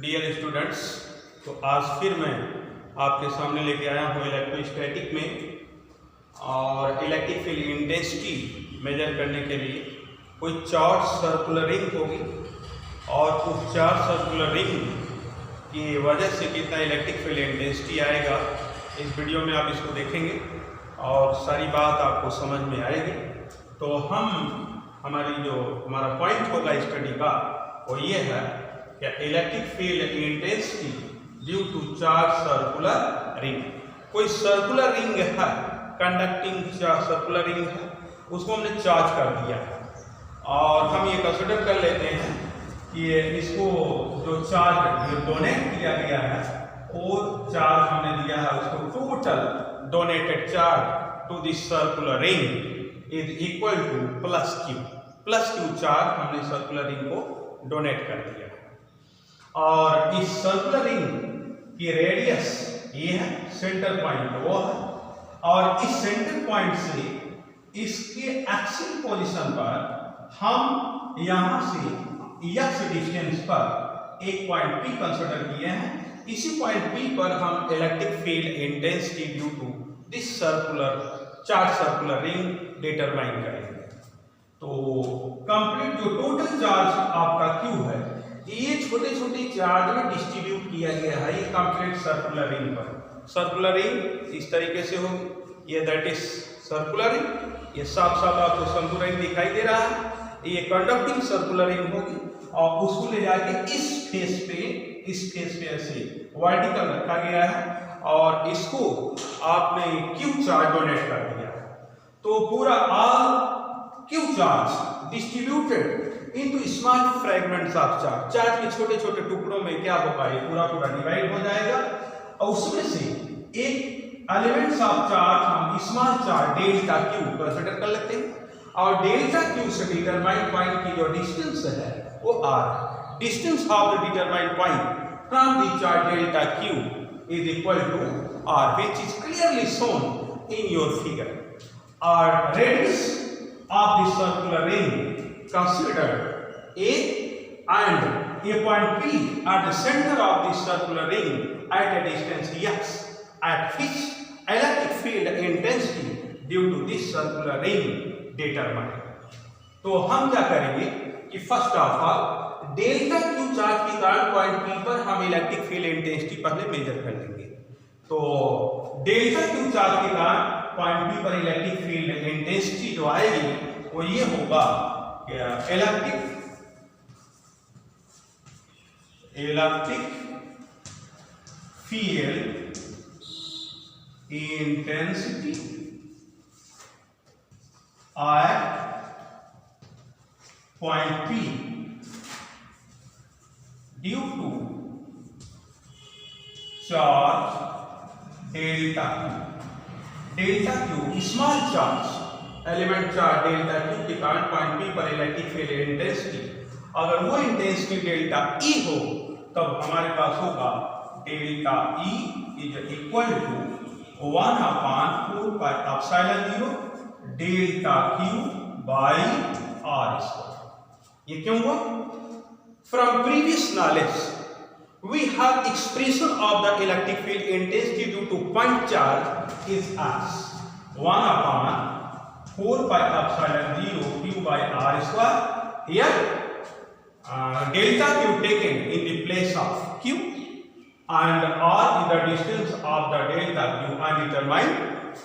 Dear students, तो आज फिर मैं आपके सामने लेके आया हूँ इलेक्ट्रोस्टैटिक में और इलेक्ट्रिक फील्ड इंटेंसिटी मेजर करने के लिए कोई चार्ज सर्कुलर रिंग होगी और उस चार्ज सर्कुलर रिंग की वजह से कितना इलेक्ट्रिक फील्ड इंटेंसिटी आएगा, इस वीडियो में आप इसको देखेंगे और सारी बात आपको समझ में आएगी। तो हमारा पॉइंट होगा स्टडी का वो ये है कि electric field intensity due to charge circular ring. कोई सर्कुलर रिंग है, कंडक्टिंग सर्कुलर रिंग है, उसको हमने चार्ज कर दिया है और हम ये कंसिडर कर लेते हैं कि इसको जो चार्ज डोनेट किया गया है वो चार्ज हमने दिया है, उसको total donated charge to this circular ring is equal to plus Q charge हमने सर्कुलर रिंग को डोनेट कर दिया और इस सर्कुलर रिंग की रेडियस ये है, सेंटर पॉइंट वो है और इस सेंटर पॉइंट से इसके एक्सियल पोजीशन पर हम यहां से x डिस्टेंस पर एक पॉइंट P कंसीडर किए हैं। इसी पॉइंट P पर हम electric field intensity due to this charge circular ring determine करेंगे। तो कंप्लीट जो टोटल चार्ज आपका Q है ये छोटे छोटे चार्ज में डिस्ट्रीब्यूट किया गया है ये कंप्लीट सर्कुलर रिंग पर। सर्कुलर रिंग इस तरीके से होगी, ये दैट इज सर्कुलर रिंग, ये साफ साफ आपको शंकु रिंग दिखाई दे रहा है, ये कंडक्टिंग सर्कुलर रिंग होगी और उसको ले जाके इस फेस पे ऐसे वर्टिकल रखा गया है और इसको आपने Q चार्ज डोनेट कर दिया। तो पूरा Q charge distributed into small fragments of charge के छोटे छोटे टुकड़ों में क्या होगा, ये पूरा डिवाइड हो जाएगा और उसमें से एक एलिमेंट्स ऑफ चार्ज हम small charge delta Q consider कर लेते हैं और डेल्टा Q से डिटरमाइंड पॉइंट की जो डिस्टेंस है वो r, distance of the determined point from the charge delta Q is equal to r which is clearly shown in your figure. और radius of the circular ring considered A and a point P at the center of the circular ring at a distance x at which electric field intensity due to this circular ring determined। तो हम क्या करेंगे कि first of all delta Q charge के कारण point P पर हम electric field intensity पहले मेजर कर लेंगे। तो डेल्टा Q चार्ज के कारण पॉइंट P पर इलेक्ट्रिक फील्ड इंटेंसिटी जो आएगी वो ये होगा electric field intensity at point P due to charge delta Q small charge element charge delta Q के कारण पॉइंट P पर इलेक्ट्रिक फील्ड इंटेंसिटी, अगर वो इंटेंसिटी डेल्टा E हो तब हमारे पास होगा delta E is equal to 1/4 pi epsilon 0 delta Q by r square. ये क्यों हुआ? From previous knowledge we have expression of the electric field intensity due to point charge is as 1/4 pi epsilon 0 Q by r square। Here delta Q taken in the place of Q and r is the distance of the delta Q and determine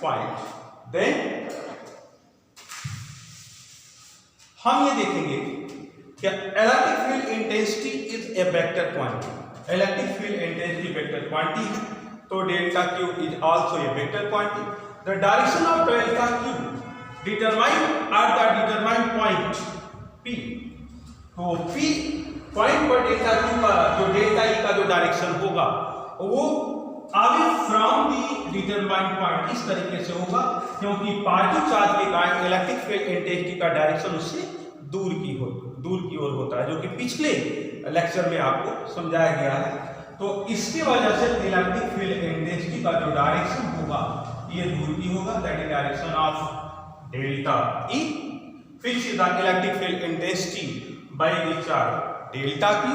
point। Then हम ये देखेंगे कि electric field intensity is a vector quantity. Electric field intensity vector quantity है तो delta Q is also a vector quantity. The direction of delta Q determine at the determined point P। तो P point पर delta Q का जो delta E का जो direction होगा वो आगे फ्रॉम द डिटरमाइंड पॉइंट इस तरीके से होगा क्योंकि पॉजिटिव चार्ज के कारण इलेक्ट्रिक फील्ड इंटेंसिटी का डायरेक्शन उससे दूर की ओर होता है, जो कि पिछले लेक्चर में आपको समझाया गया है। तो इसकी वजह से इलेक्ट्रिक फील्ड इंटेंसिटी का जो डायरेक्शन होगा ये दूर की होगा, that is direction of delta E, which is the electric field intensity by the charge delta q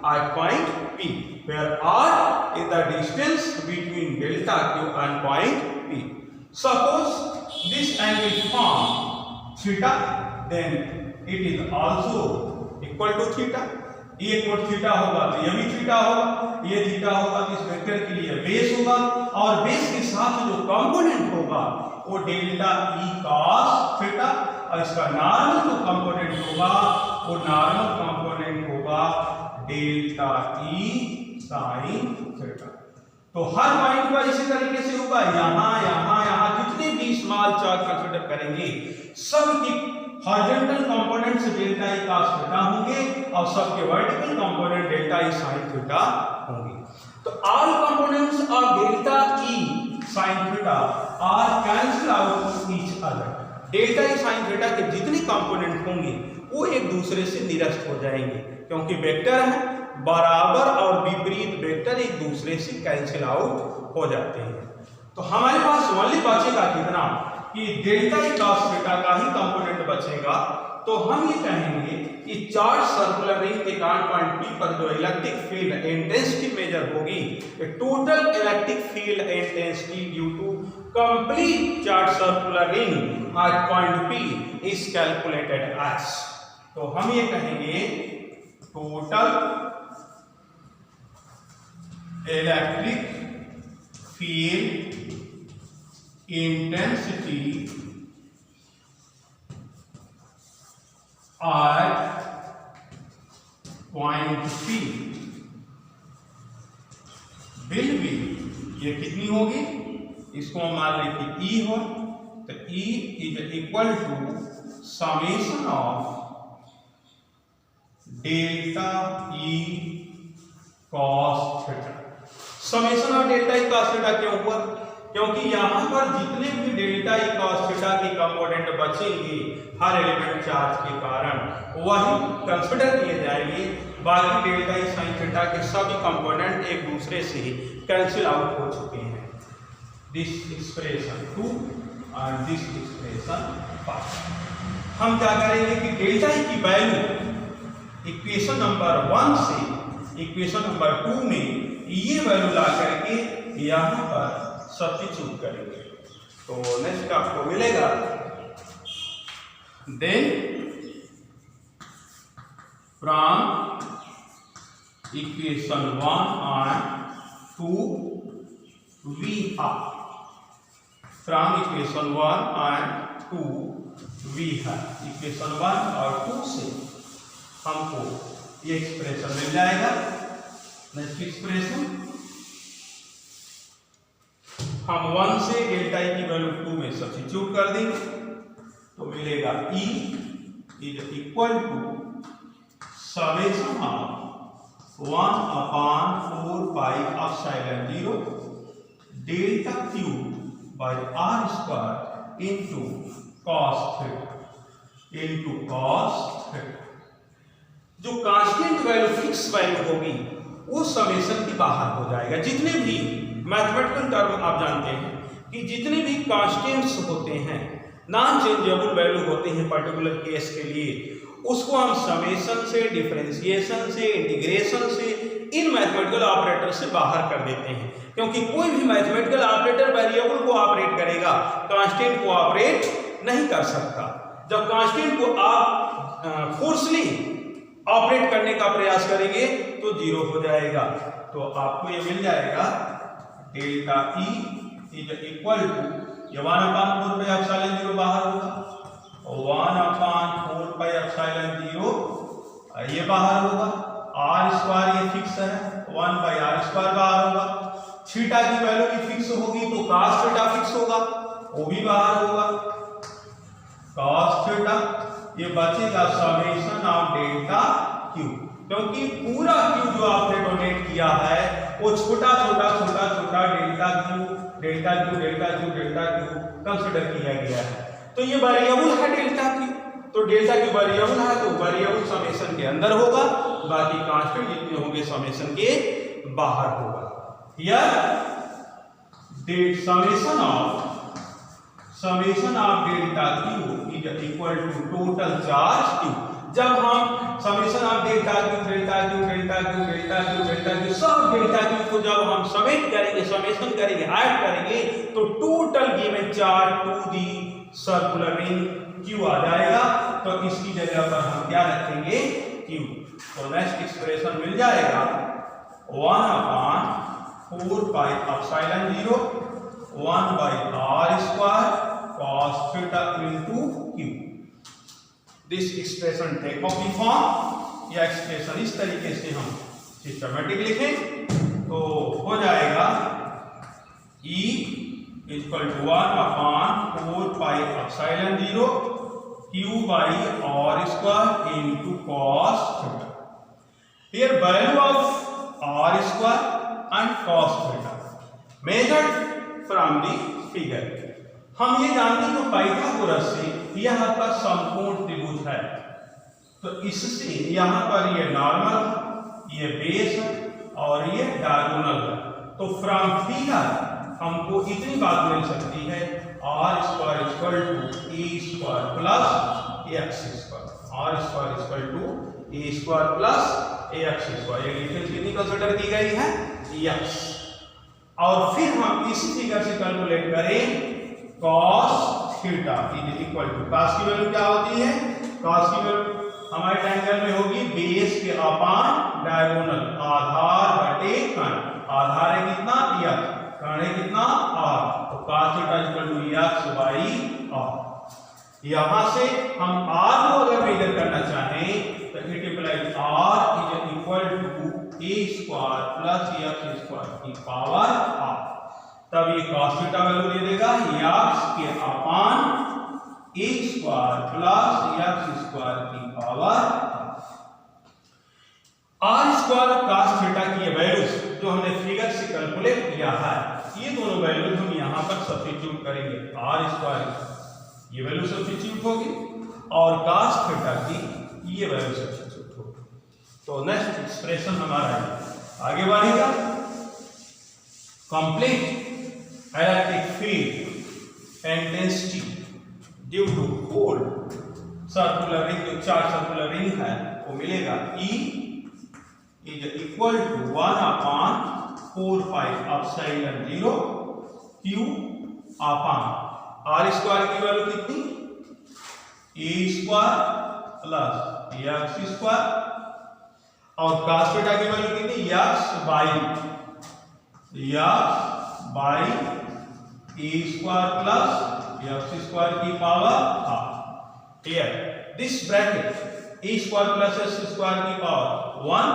at point P, where r is the distance between delta q and point P. Suppose this angle form theta, then it is also equal to theta. ये कोण theta होगा तो ये भी theta होगा, ये theta होगा तो इस वेक्टर के लिए बेस होगा, और बेस के साथ जो कंपोनेंट होगा वो डेल्टा ई कॉस थीटा, और इसका नॉर्मल जो कंपोनेंट होगा वो नॉर्मल कंपोनेंट होगा डेल्टा ई साइन थीटा। तो हर पॉइंट पर इसी तरीके से होगा, यहाँ जितने भी स्मॉल चार्ज कंसीडर करेंगे सबकी horizontal components delta E cos theta होंगे और सबके vertical component delta E sin theta होंगे। तो all components of delta E sin theta are cancel out each other. Delta E sin theta के जितने component होंगे वो एक दूसरे से निरस्त हो जाएंगे, क्योंकि वेक्टर है बराबर और विपरीत वेक्टर एक दूसरे से कैंसिल आउट हो जाते हैं। तो हमारे पास ओनली बचेगा कितना कि डेल्टा ई cos थीटा का ही कंपोनेंट बचेगा। तो हम ये कहेंगे कि चार्ज सर्कुलर रिंग के पॉइंट P पर जो इलेक्ट्रिक फील्ड इंटेंसिटी मेजर होगी, total electric field intensity due to complete charge circular ring at point P is calculated as. तो हम ये कहेंगे total electric field intensity at point P will be, ये कितनी होगी, इसको हम मान लें कि E हो, तो E is equal to summation of delta E cos theta. Summation of delta E cos theta क्यों हुआ, क्योंकि यहां पर जितने भी डेल्टा ई cos थीटा के कंपोनेंट बचेंगे हर एलिमेंट चार्ज के कारण वही कंसीडर किए जाएंगे, बाकी डेल्टा ई sin थीटा के सभी कंपोनेंट एक दूसरे से कैंसिल आउट हो चुके हैं। दिस एक्सप्रेशन 2 और दिस एक्सप्रेशन 5। हम क्या करेंगे कि डेल्टा ई की वैल्यू इक्वेशन नंबर 1 से इक्वेशन नंबर 2 में ये वैल्यू ला करके यहां पर सब्स्टिट्यूट करेंगे। तो नेक्स्ट आपको मिलेगा, then from equation 1 and 2 we have, from equation 1 and 2 we have, equation 1 और 2 से हमको ये एक्सप्रेशन मिल जाएगा। नेक्स्ट एक्सप्रेशन हम 1 से डेल्टा ई की वैल्यू 2 में सब्स्टिट्यूट कर देंगे, तो मिलेगा E is equal to summation of 1/4 pi epsilon 0 delta Q by R square into cos theta. जो कांस्टेंट वैल्यू फिक्स वैल्यू होगी वो समेशन के बाहर हो जाएगा। जितने भी मैथमेटिकल टर्म आप जानते हैं कि जितने भी कांस्टेंट्स होते हैं, नॉन चेंजेबल वैल्यू होते हैं पर्टिकुलर केस के लिए, उसको हम समेशन से, डिफरेंशिएशन से, इंटीग्रेशन से, इन मैथमेटिकल ऑपरेटर से बाहर कर देते हैं, क्योंकि कोई भी मैथमेटिकल ऑपरेटर वेरिएबल को ऑपरेट करेगा, कांस्टेंट को ऑपरेट नहीं कर सकता। जब कांस्टेंट को आप फोर्सली ऑपरेट करने का प्रयास करेंगे तो 0 हो जाएगा। तो आपको ये मिल जाएगा delta E is equal to, ये 1/4 पाई एप्सिलॉन 0 बाहर होगा, 1/4 पाई एप्सिलॉन 0 ये बाहर होगा, r स्क्वायर ये फिक्स है, 1/r² बाहर होगा, थीटा की वैल्यू भी फिक्स होगी तो cos थीटा फिक्स होगा, वो भी बाहर होगा, cos थीटा। ये बचेगा समेशन ऑफ डेल्टा Q, क्योंकि पूरा Q जो आपने डोनेट किया है वो छोटा छोटा डेल्टा Q कंसिडर किया गया है। तो ये वेरिएबल है डेल्टा Q, तो डेल्टा Q वेरिएबल है तो वेरिएबल समेशन के अंदर होगा, बाकी कांस्टेंट जितने होंगे समेशन के बाहर होगा। या summation of delta Q is equal to total charge Q। जब हम summation of delta Q delta Q delta Q delta Q delta Q सब डेल्टा क्यू को जब हम समेट करेंगे, समेशन करेंगे, ऐड करेंगे तो total given charge to the circular ring Q आ जाएगा। तो इसकी जगह पर हम क्या रखेंगे, क्यू। तो नेक्स्ट एक्सप्रेशन मिल जाएगा 1/4 pi epsilon 0 1/r² cos theta into q। This expression take of the form, या एक्सप्रेशन इस तरीके से हम सिस्टमैटिक लिखें तो हो जाएगा E equal to 1/4 pi epsilon 0 q/r² into cos theta। Here value of r² and cos theta measured from the figure। हम ये जानते हैं कि पाइथागोरस से यह आपका समकोण त्रिभुज है, तो इससे यहाँ पर ये नॉर्मल, ये बेस और ये डायगोनल है। तो फ्रॉम फिगर हमको इतनी बात मिल सकती है r² equal to a² plus x², r² equal to a² plus ax²। ये डिफरेंस कितनी कंसीडर की गई है, x। और फिर हम इसी फिगर से कैलकुलेट करें cos theta is equal to, cos की वैल्यू क्या होती है, cos की वैल्यू हमारे ट्रायंगल में होगी बेस के अपान डायगोनल, आधार बटे कर्ण। आधार है कितना, x, कर्ण है कितना, r। तो cos theta equal to x r। यहां से हम r को अगर मेजर करना चाहें तो it implies r is equal to a² plus x² की पावर r। तब ये cos थीटा वैल्यू दे देगा x के अपान a² प्लस x² की पावर r²। cos थीटा की वैल्यूज जो हमने फिगर से कैलकुलेट किया है, ये दोनों वैल्यूज हम यहाँ पर सब्स्टिट्यूट करेंगे। r² ये वैल्यू सब्स्टिट्यूट होगी और cos थीटा की ये वैल्यू सब्स्टिट्यूट होगी। तो नेक्स्ट एक्सप्रेशन हमारा आगे बढ़ेगा। Complete electric field intensity due to whole circular ring, जो चार सर्कुलर रिंग है वो मिलेगा E is equal to 1/4 pi epsilon 0 q upon r² की वैल्यू कितनी, a² प्लस x² और cos थीटा की वैल्यू कितनी, x by a² plus x² की power half. Here this bracket a² plus x² की power 1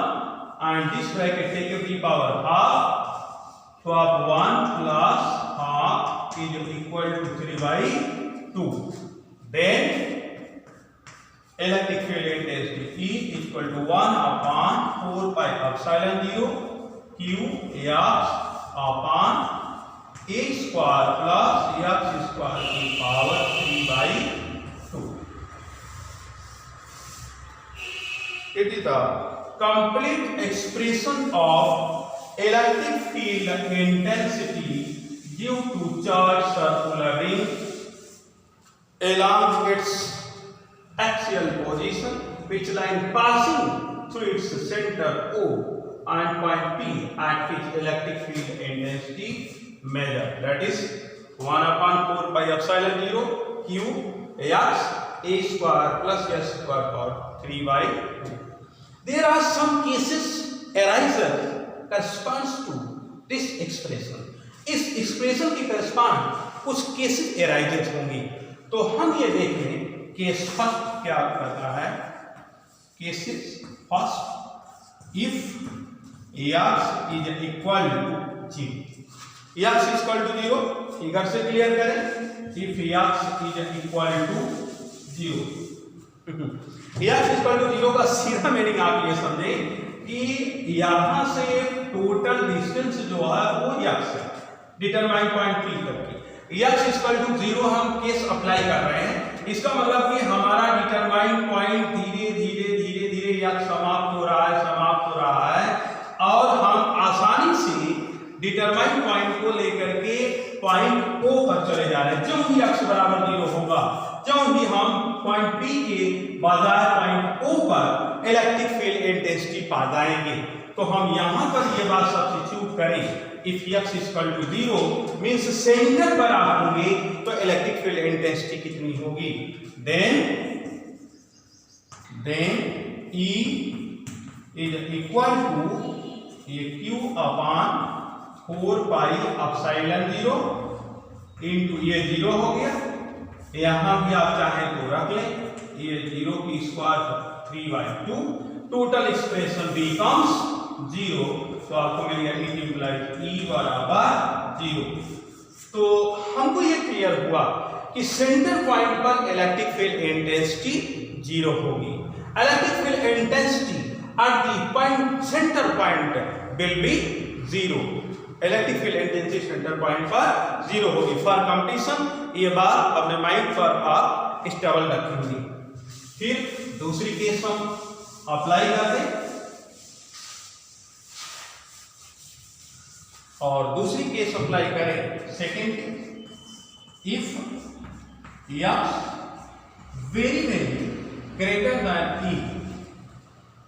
and this bracket take the power half, so of 1 plus half is equal to 3/2। then electric field intensity E equal to 1/4 pi epsilon 0 q x upon a² plus x² की power 3/2। It is the complete expression of electric field intensity due to charge circular ring along its axial position, which line passing through its center O and point P at which electric field intensity measured, that is 1/4 pi epsilon 0 q x a² plus s² or 3/2। There are some cases arises corresponds to this expression। इस expression के correspond कुछ cases arises होंगे, तो हम ये देखें case first क्या करता है। Cases first, if x is equal to 0, x equal to 0 figure से क्लियर करें। If x is equal to 0, x equal to 0 का सीधा मीनिंग आप ये समझें कि यहां से टोटल डिस्टेंस जो है वो x है, डिटरमाइन पॉइंट P तक की। x इक्वल टू 0 हम केस अप्लाई कर रहे हैं, इसका मतलब कि हमारा डिटरमाइन पॉइंट धीरे धीरे धीरे धीरे x समाप्त हो रहा है और हम आसानी से डिटरमाइन पॉइंट को लेकर के पॉइंट O पर चले जा रहे हैं। जो भी x बराबर 0 होगा, जो भी हम पॉइंट P के बजाय पॉइंट O पर इलेक्ट्रिक फील्ड इंटेंसिटी पा जाएंगे। तो हम यहाँ पर ये बात सब्स्टिट्यूट करें, if x equal to 0 means centre पर आप होंगे तो इलेक्ट्रिक फील्ड इंटेंसिटी कितनी होगी, then E is equal to ये Q upon 4 pi epsilon 0 into ये 0 हो गया, यहाँ भी आप चाहें तो रख लें, ये 0 की स्क्वायर 3/2, टोटल एक्सप्रेशन बिकम्स 0, तो आपको मिल गया इट इम्प्लाइज E बराबर 0। तो हमको ये क्लियर हुआ कि सेंटर पॉइंट पर इलेक्ट्रिक फील्ड इंटेंसिटी 0 होगी। Electric field intensity at the point center point will be 0। Electric field intensity centre point पर 0 होगी। फॉर कंपटीशन ये बात अपने माइंड पर आप स्टेबल रखेंगे। फिर दूसरी केस हम अप्लाई कर दें, और दूसरी केस अप्लाई करें second case, if x very very greater than E,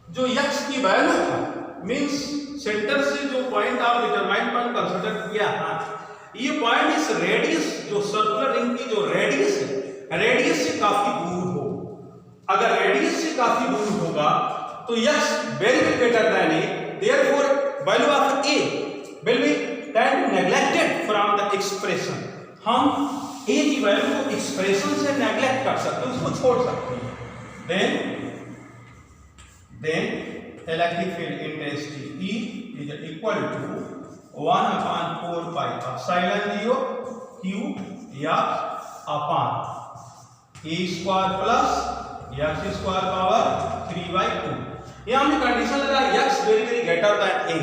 जो x की वैल्यू है मींस सेंटर से जो पॉइंट आप डिटरमाइन पॉइंट कंसीडर किया है, ये पॉइंट इस रेडियस जो सर्कुलर रिंग की जो रेडियस है, रेडियस से काफी दूर हो। अगर रेडियस से काफी दूर होगा तो x very greater than A, therefore value of A will be that neglected from the expression. हम A की वैल्यू को एक्सप्रेशन से नेग्लेक्ट कर सकते हैं, उसको छोड़ सकते हैं। Then electric field intensity E is equal to 1/4 pi epsilon 0 Q x upon A square plus x square power 3/2। ये हमने कंडीशन लगाया x very very greater than A,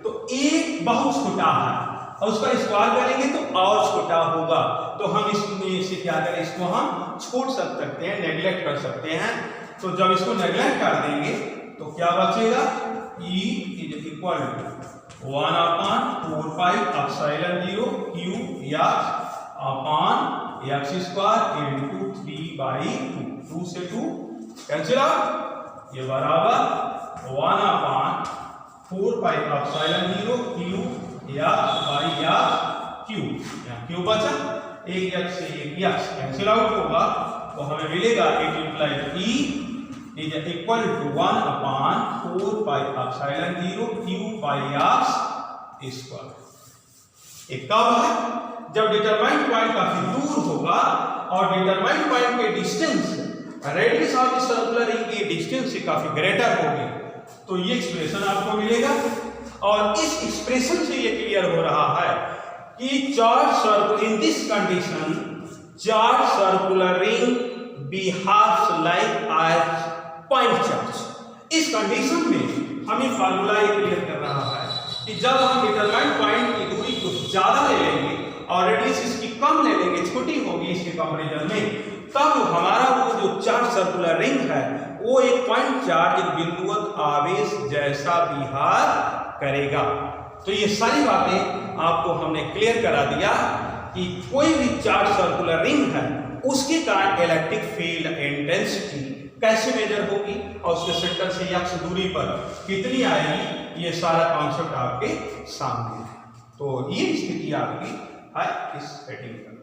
तो A बहुत छोटा है और उसका स्क्वायर करेंगे तो और छोटा होगा, तो हम इसमें से क्या करें, इसको हम छोड़ सकते हैं, नेग्लेक्ट कर सकते हैं। तो जब इसको नेग्लेक्ट कर देंगे तो क्या बचेगा, E is equal to 1/4 pi epsilon 0 Q x upon x square into 3/2, 2 से 2 कैंसिल आउट, ये बराबर 1/4 pi epsilon 0 Q x by x Q, यहाँ Q बचा, एक x से एक x कैंसिल आउट होगा, तो हमें मिलेगा it implies E is equal to 1/4 pi epsilon 0 Q by x square। एक कब है, जब डिटरमाइंड पॉइंट काफी दूर होगा और डिटरमाइंड पॉइंट के distance radius of the circular ring की डिस्टेंस से काफी ग्रेटर होगी, तो ये एक्सप्रेशन आपको मिलेगा। और इस एक्सप्रेशन से ये क्लियर हो रहा है कि charge circular in this condition charge circular ring behaves like as point charge. इस कंडीशन में हमें फार्मूला ये क्लियर कर रहा है कि जब हम डिटरमाइंड पॉइंट की दूरी को ज्यादा ले लेंगे और रेडियस इसकी कम ले लेंगे, छोटी होगी इसके कंपैरिजन में, तब हमारा वो जो चार्ज सर्कुलर रिंग है वो एक पॉइंट चार्ज एक बिंदुवत आवेश जैसा बिहेव करेगा। तो ये सारी बातें आपको हमने क्लियर करा दिया कि कोई भी चार्ज सर्कुलर रिंग है उसके कारण इलेक्ट्रिक फील्ड इंटेंसिटी कैसे मेजर होगी और उसके सेंटर से x दूरी पर कितनी आएगी, ये सारा कॉन्सेप्ट आपके सामने है। तो ये स्थिति आपकी है इस हेडिंग का।